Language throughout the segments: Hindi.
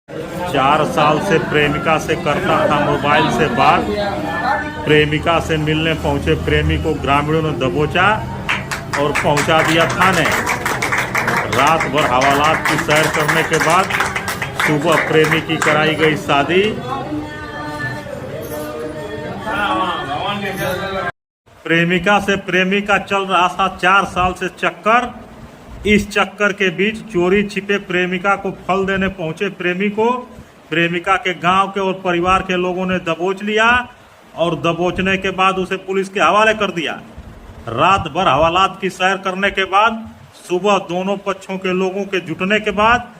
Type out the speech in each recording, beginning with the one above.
4 साल से प्रेमिका से करता था मोबाइल से बात। प्रेमिका से मिलने पहुंचे प्रेमी को ग्रामीणों ने दबोचा और पहुंचा दिया थाने। रात भर हवालात की सैर करने के बाद सुबह प्रेमी की कराई गई शादी। प्रेमिका से प्रेमी का चल रहा था 4 साल से चक्कर। इस चक्कर के बीच चोरी छिपे प्रेमिका को फल देने पहुंचे प्रेमी को प्रेमिका के गांव के और परिवार के लोगों ने दबोच लिया और दबोचने के बाद उसे पुलिस के हवाले कर दिया। रात भर हवालात की सैर करने के बाद सुबह दोनों पक्षों के लोगों के जुटने के बाद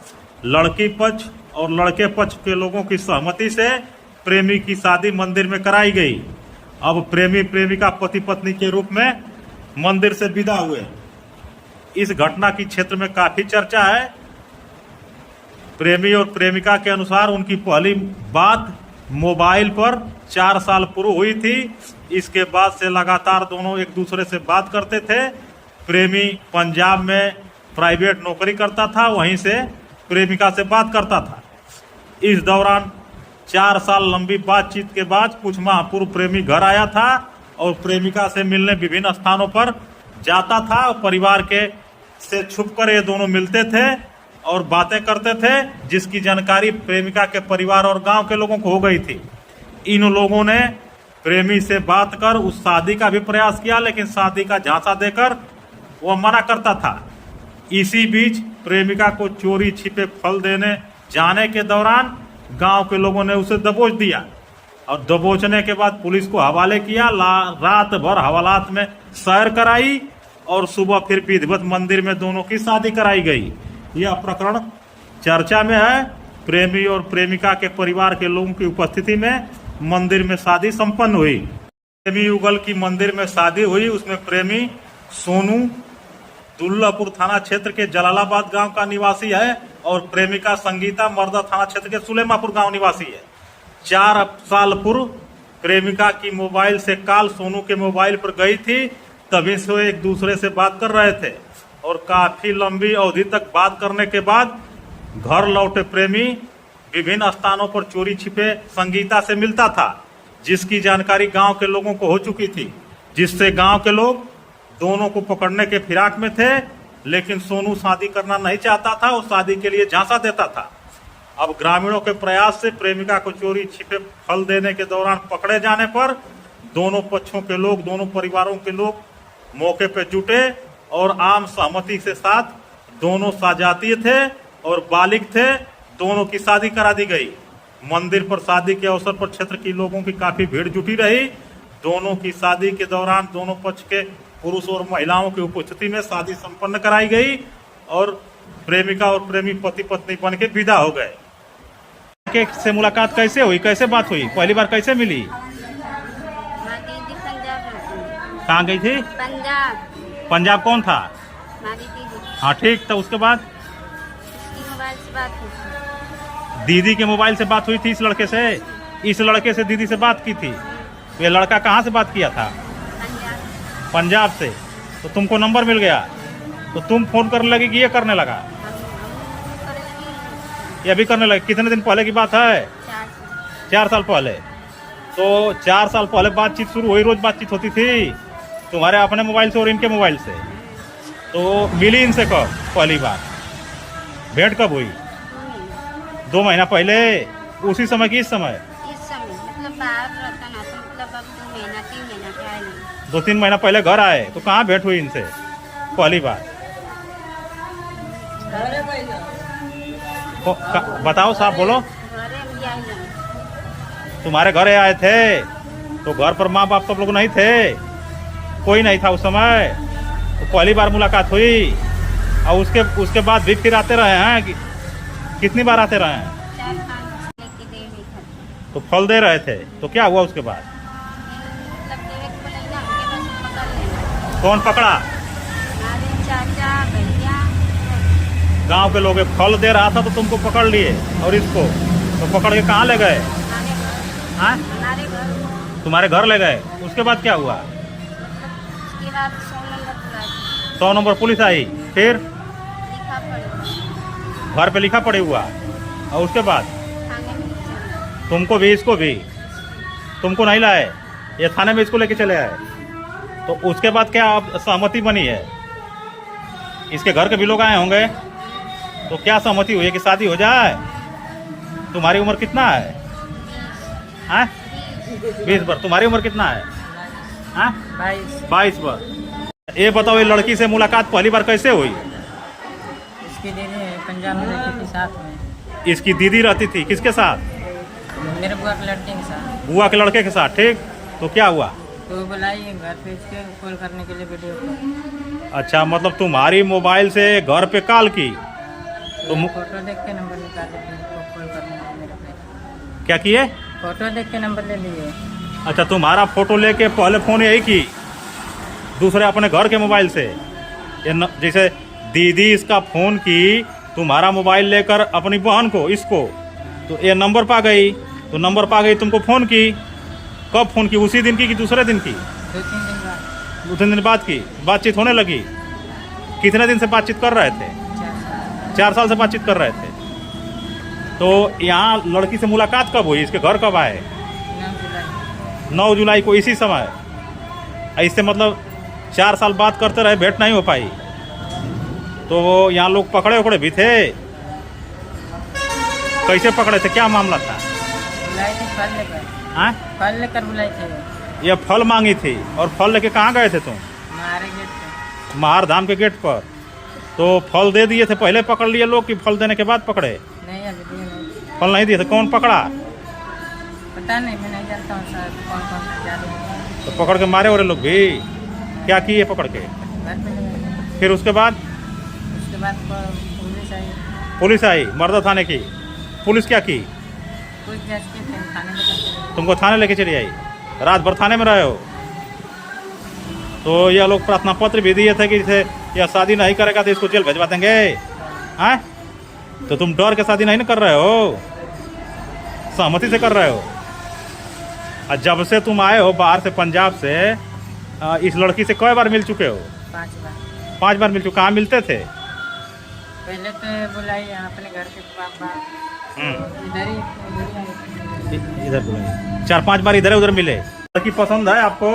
लड़की पक्ष और लड़के पक्ष के लोगों की सहमति से प्रेमी की शादी मंदिर में कराई गई। अब प्रेमी प्रेमिका पति पत्नी के रूप में मंदिर से विदा हुए। इस घटना की क्षेत्र में काफी चर्चा है। प्रेमी और प्रेमिका के अनुसार उनकी पहली बात मोबाइल पर 4 साल पूर्व हुई थी। इसके बाद से लगातार दोनों एक दूसरे से बात करते थे। प्रेमी पंजाब में प्राइवेट नौकरी करता था, वहीं से प्रेमिका से बात करता था। इस दौरान 4 साल लंबी बातचीत के बाद कुछ माह पूर्व प्रेमी घर आया था और प्रेमिका से मिलने विभिन्न स्थानों पर जाता था। परिवार के से छुपकर ये दोनों मिलते थे और बातें करते थे, जिसकी जानकारी प्रेमिका के परिवार और गांव के लोगों को हो गई थी। इन लोगों ने प्रेमी से बात कर उस शादी का भी प्रयास किया, लेकिन शादी का झांसा देकर वह मना करता था। इसी बीच प्रेमिका को चोरी छिपे फल देने जाने के दौरान गांव के लोगों ने उसे दबोच दिया और दबोचने के बाद पुलिस को हवाले किया। रात भर हवालात में सैर कराई और सुबह फिर विधिवत मंदिर में दोनों की शादी कराई गई। यह प्रकरण चर्चा में है। प्रेमी और प्रेमिका के परिवार के लोगों की उपस्थिति में मंदिर में शादी संपन्न हुई। प्रेमी युगल की मंदिर में शादी हुई। उसमें प्रेमी सोनू दुल्लापुर थाना क्षेत्र के जलालाबाद गांव का निवासी है और प्रेमिका संगीता मर्दा थाना क्षेत्र के सुलेमापुर गांव निवासी है। 4 साल पूर्व प्रेमिका की मोबाइल से कॉल सोनू के मोबाइल पर गई थी। तभी से एक दूसरे से बात कर रहे थे और काफी लंबी अवधि तक बात करने के बाद घर लौटे प्रेमी विभिन्न स्थानों पर चोरी छिपे संगीता से मिलता था, जिसकी जानकारी गांव के लोगों को हो चुकी थी, जिससे गांव के लोग दोनों को पकड़ने के फिराक में थे। लेकिन सोनू शादी करना नहीं चाहता था और शादी के लिए झांसा देता था। अब ग्रामीणों के प्रयास से प्रेमिका को चोरी छिपे फल देने के दौरान पकड़े जाने पर दोनों पक्षों के लोग, दोनों परिवारों के लोग मौके पर जुटे और आम सहमति के साथ दोनों साजातीय थे और बालिग थे। दोनों की शादी करा दी गई। मंदिर पर शादी के अवसर पर क्षेत्र के लोगों की काफी भीड़ जुटी रही। दोनों की शादी के दौरान दोनों पक्ष के पुरुष और महिलाओं की उपस्थिति में शादी संपन्न कराई गई और प्रेमिका और प्रेमी पति पत्नी बन के विदा हो गए। से मुलाकात कैसे हुई, कैसे बात हुई, पहली बार कैसे मिली? कहाँ गई थी? पंजाब। पंजाब कौन था? हाँ ठीक, तो उसके बाद मोबाइल से बात हुई। दीदी के मोबाइल से बात हुई थी इस लड़के से। इस लड़के से दीदी से बात की थी। ये लड़का कहाँ से बात किया था? पंजाब से। तो तुमको नंबर मिल गया तो तुम फोन करने लगी कि ये करने लगा? ये भी करने लगे। कितने दिन पहले की बात है? 4 साल पहले। तो 4 साल पहले बातचीत शुरू हुई, रोज बातचीत होती थी तुम्हारे अपने मोबाइल से और इनके मोबाइल से। तो मिली इनसे कब पहली बार? भेंट कब हुई? 2 महीना पहले। उसी समय की इस समय? इस समय मतलब बाहर रहता ना, तो मतलब अब 2 महीना 3 महीना का है नहीं। 2-3 महीना पहले घर आए तो कहाँ भेंट हुई इनसे पहली बार? बताओ साहब, बोलो। तुम्हारे घर आए थे तो घर पर माँ बाप सब लोग नहीं थे? कोई नहीं था उस समय? तो पहली बार मुलाकात हुई और उसके बाद भी फिर आते रहे हैं? कितनी बार आते रहे हैं? 4-5 की देर में था। तो फल दे रहे थे तो क्या हुआ उसके बाद? मतलब देवे को बोला ना, उनके पास पकड़ लेना। कौन पकड़ा? हमारे चाचा भैया गांव के लोग। फल दे रहा था तो तुमको पकड़ लिए और इसको तो पकड़ के कहाँ ले गए? हाँ? हमारे घर। तुम्हारे घर ले गए। उसके बाद क्या हुआ? उसके बाद 100 नंबर पुलिस। 100 नंबर पुलिस आई। फिर लिखा पड़ा। घर पे लिखा पड़े हुआ और उसके बाद थाने में चले। तुमको भी इसको भी, तुमको नहीं लाए, ये थाने में इसको लेके चले आए। तो उसके बाद क्या अब सहमति बनी है? इसके घर के भी लोग आए होंगे, तो क्या सहमति हुई है कि शादी हो जाए? तुम्हारी उम्र कितना है? हाँ 20 वर्ष। तुम्हारी उम्र कितना है? हाँ 22 वर्ष। ये बताओ, ये लड़की से मुलाकात पहली बार कैसे हुई? इसकी दीदी पंजाब में रहती थी साथ में। इसकी दीदी रहती थी, किसके साथ? मेरे बुआ के लड़के के साथ। बुआ के लड़के के साथ, ठीक। तो क्या हुआ? तो वो बुलाई घर पे इसके कॉल करने के लिए वीडियो कॉल। अच्छा, मतलब तुम्हारी मोबाइल से घर पे कॉल की? तो फोटो देख के नंबर निकाले कॉल करने के लिए मेरे पे। क्या किए? फोटो देख के नंबर ले लिए। अच्छा, तुम्हारा फोटो लेके पहले फोन यही की, दूसरे अपने घर के मोबाइल से। जैसे दीदी इसका फोन की, तुम्हारा मोबाइल लेकर अपनी बहन को, इसको, तो ये नंबर पा गई, तो नंबर पा गई, तुमको फोन की। कब फोन की? उसी दिन की कि दूसरे दिन की? 2-3 दिन बाद। 2-3 दिन बाद की बातचीत होने लगी। कितने दिन से बातचीत कर रहे थे? 4 साल से बातचीत कर रहे थे। तो यहाँ लड़की से मुलाकात कब हुई? इसके घर कब आए? 9 जुलाई को, इसी समय। इससे मतलब 4 साल बात करते रहे, भेंट नहीं हो पाई। तो यहाँ लोग पकड़े उकड़े भी थे? कैसे पकड़े थे, क्या मामला था? बुलाई थी फल लेकर। हाँ, फल लेकर बुलाई थे। ये फल मांगी थी। और फल लेके कहाँ गए थे तुम? हमारे गेट पे। महार धाम के गेट पर। तो फल दे दिए थे, पहले पकड़ लिए लोग कि फल देने के बाद पकड़े? नहीं अभी दिए नहीं। फल नहीं दिए थे, कौन पकड़ा? पता नहीं, मैं नहीं जानता हूँ सर कौन कौन सा जा रहे हैं। तो पकड़ के मारे वाले लोग भी? क्या किए पकड़ के? घर पे ले गए। फिर उसके बाद? उसके बाद पुलिस आई। पुलिस आई, मर्दा थाने की। पुलिस क्या की? कुछ जज के थे थाने में चले गए। तुमको थाने लेके चली आई? रात भर थाने में रहे हो? तो यह लोग प्रार्थना पत्र भी दिए थे कि जैसे यह शादी नहीं करेगा तो इसको जेल भेजवा देंगे। हैं? तो तुम डर के शादी नहीं ना कर रहे हो, सहमति से कर रहे हो। और जब से तुम आए हो बाहर से, पंजाब से, इस लड़की से कई बार मिल चुके हो? 5 बार। 5 बार मिल चुके। कहाँ मिलते थे? पहले तो बुलाई अपने घर के पापा, इधर ही इधर बुलाइए। 4-5 बार इधर उधर मिले। लड़की पसंद है आपको?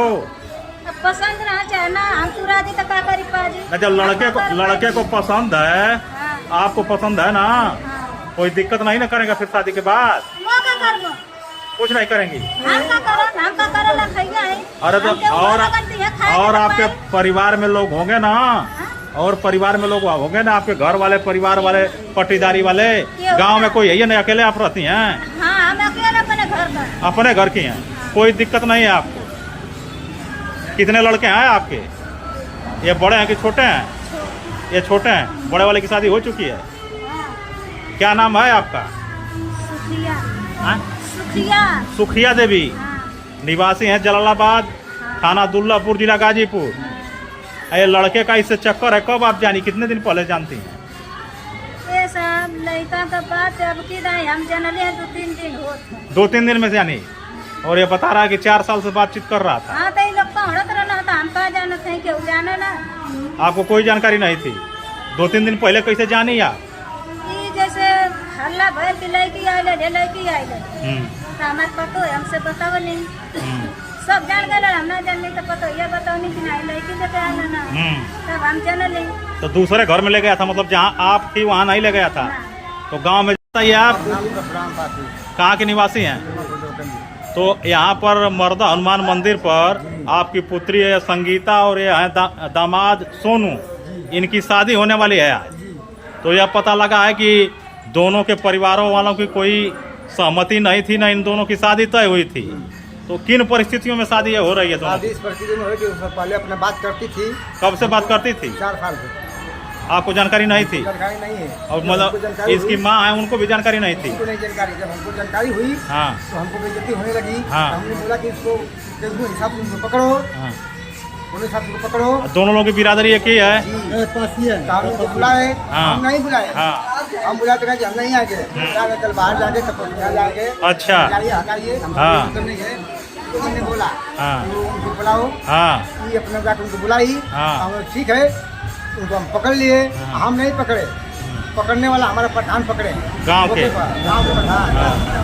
पसंद ना चाहे ना, हम पूरा दी तो का करी पाजी। ना, जब लड़के को पसंद है, हाँ। आपको पसंद है ना, हाँ। कोई दिक्कत नहीं ना करेगा फिर शादी के बाद? वो का करबो? कुछ नहीं करेंगी। हम का करो ना खैया है। अरे तो हमके ऊपर लगती है, खाए और के आपके पाए। परिवार में लोग होंगे ना, और परिवार में लोग होंगे ना, आपके घर वाले, परिवार वाले, पट्टीदारी वाले। गांव में कोई है या नहीं? अकेले आप रहती हैं? हाँ, हम अकेले अपने घर पर। अपने घर की हैं, कोई दिक्कत नहीं है आपको? कितने लड़के हैं आपके? ये बड़े हैं कि छोटे हैं? ये छोटे हैं। बड़े वाले की शादी हो चुकी है। हाँ। क्या नाम है आपका? सुखिया। हाँ? सुखिया। सुखिया देवी। हाँ। निवासी हैं जलालाबाद, थाना दुल्लापुर, जिला गाजीपुर। ये लड़के का इससे चक्कर है, कब आप जानी? कितने दिन पहले जानती हैं? ये सब लड़का का बात अब की नहीं, हम जनले हैं 2-3 दिन होत। 2-3 दिन में जानी। और ये बता रहा है कि 4 साल से बातचीत कर रहा था। हाँ, तो ये लोग पढ़त रहना था, हम कहाँ जानत हैं, केहू जाने ना। आपको कोई जानकारी नहीं थी? 2-3 दिन पहले कैसे जानी आप? ये जैसे हल्ला भर की लड़की आइले, लड़की आइले, तो हमारे पतो है, हमसे बताओ नहीं। सब जान गए, हम ना जानने तो पतो ये बताओ नहीं कि नहीं लड़की देते आना ना, तब हम जान ले। तो दूसरे घर में ले गया था, मतलब जहाँ आप थी वहाँ नहीं ले गया था? तो गांव में बताइए, आप कहाँ के निवासी हैं? तो यहाँ पर मर्दा हनुमान मंदिर पर आपकी पुत्री है संगीता और ये है दामाद सोनू, इनकी शादी होने वाली है आज। तो यह पता लगा है कि दोनों के परिवारों वालों की कोई सहमति नहीं थी, ना इन दोनों की शादी तय हुई थी। तो किन परिस्थितियों में शादी हो रही है दोनों? शादी इस परिस्थिति में हुई कि उससे पहले अपने बात करती थी। कब से बात करती थी? 4 साल से। आपको जानकारी नहीं थी? जानकारी नहीं है। और मतलब इसकी माँ है, उनको भी जानकारी नहीं थी? उनको नहीं जानकारी। जब हमको जानकारी हुई, हाँ, तो हमको बेइज्जती होने लगी। हाँ। हमने बोला कि इसको हिसाब से उनको पकड़ो, हाँ। उन्हें हिसाब से पकड़ो। दोनों लोगों की बिरादरी एक ही है? हम उनको बुलाए, हाँ। हम नहीं बुलाए। हाँ। हम बुलाते कहा कि हम नहीं आएंगे, कल बाहर जाके तब जाके। अच्छा। हटाइए, हाँ। नहीं है। तो हमने बोला, हाँ। तो उनको बुलाओ। हाँ। ये अपने जाकर उनको बुलाई। हाँ। हम ठीक है, उनको हम पकड़ लिए। हम नहीं पकड़े, पकड़ने वाला हमारा प्रधान पकड़े गांव के? गांव के प्रधान।